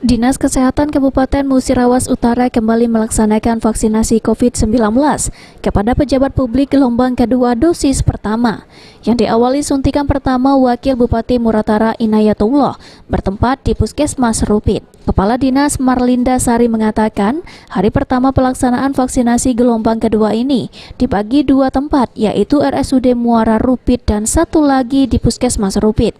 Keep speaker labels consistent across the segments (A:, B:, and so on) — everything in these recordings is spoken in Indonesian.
A: Dinas Kesehatan Kabupaten Musirawas Utara kembali melaksanakan vaksinasi COVID-19 kepada pejabat publik gelombang kedua dosis pertama. Yang diawali suntikan pertama Wakil Bupati Muratara Inayatullah bertempat di Puskesmas Rupit. Kepala Dinas Marlinda Sari mengatakan, hari pertama pelaksanaan vaksinasi gelombang kedua ini dibagi dua tempat, yaitu RSUD Muara Rupit dan satu lagi di Puskesmas Rupit.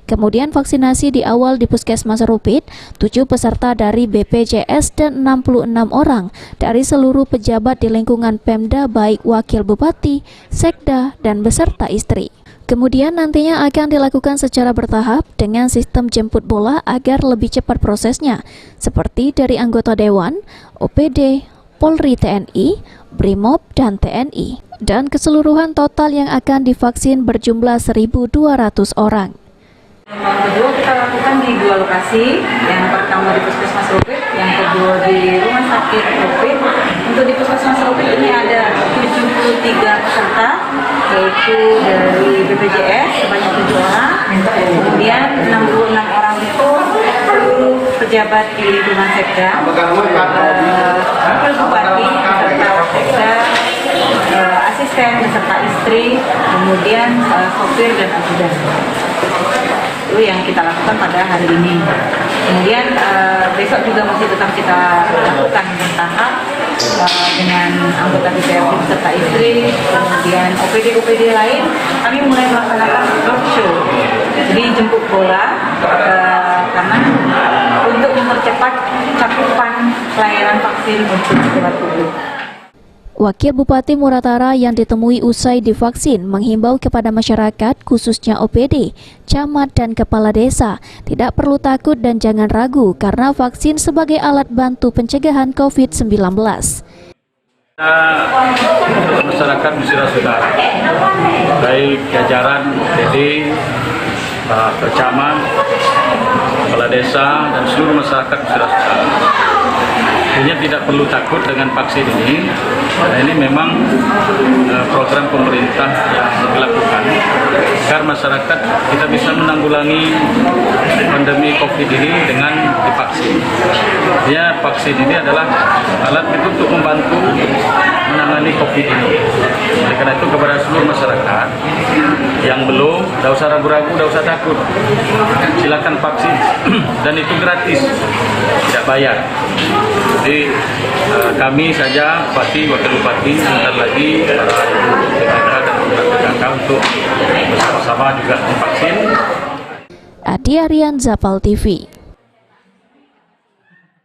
A: Kemudian vaksinasi di awal di Puskesmas Rupit, 7 peserta dari BPJS dan 66 orang dari seluruh pejabat di lingkungan Pemda baik Wakil Bupati, Sekda, dan beserta istri. Kemudian nantinya akan dilakukan secara bertahap dengan sistem jemput bola agar lebih cepat prosesnya, seperti dari anggota Dewan, OPD, Polri TNI, Brimob, dan TNI. Dan keseluruhan total yang akan divaksin berjumlah 1.200 orang.
B: Yang kedua kita lakukan di dua lokasi, yang pertama di Puskesmas Rupit, yang kedua di Rumah Sakit Rupit. Untuk di Puskesmas Rupit ini ada 73 peserta, yaitu dari BPJS sebanyak 7 orang, kemudian 66 orang itu seluruh pejabat di lingkungan Sekda, Wakil Bupati beserta Sekda, asisten beserta istri, kemudian sopir dan ajudan. Itu yang kita lakukan pada hari ini. Kemudian besok juga masih tetap kita lakukan bertahap dengan anggota DPRD beserta istri, kemudian OPD lain. Kami mulai melaksanakan roadshow, jadi jemput bola karena untuk mempercepat cakupan pelayanan vaksin untuk pejabat publik.
A: Wakil Bupati Muratara yang ditemui usai divaksin menghimbau kepada masyarakat, khususnya OPD, camat, dan kepala desa, tidak perlu takut dan jangan ragu karena vaksin sebagai alat bantu pencegahan COVID-19.
C: Masyarakat Musirawas Utara, baik jajaran OPD, camat, kepala desa, dan seluruh masyarakat Musirawas Utara. Artinya tidak perlu takut dengan vaksin ini, karena ini memang program pemerintah yang dilakukan agar masyarakat kita bisa menanggulangi pandemi COVID ini dengan divaksin. Artinya vaksin ini adalah alat itu untuk membantu menangani COVID ini. Oleh karena itu kepada seluruh masyarakat yang belum, tidak usah ragu-ragu, tidak usah takut. Silakan vaksin dan itu gratis, tidak bayar. Jadi kami saja, Bupati, Wakil Bupati, sebentar lagi para ibu PKK dan PKK untuk bersama-sama juga divaksin.
A: Adi Aryan, Zapal TV.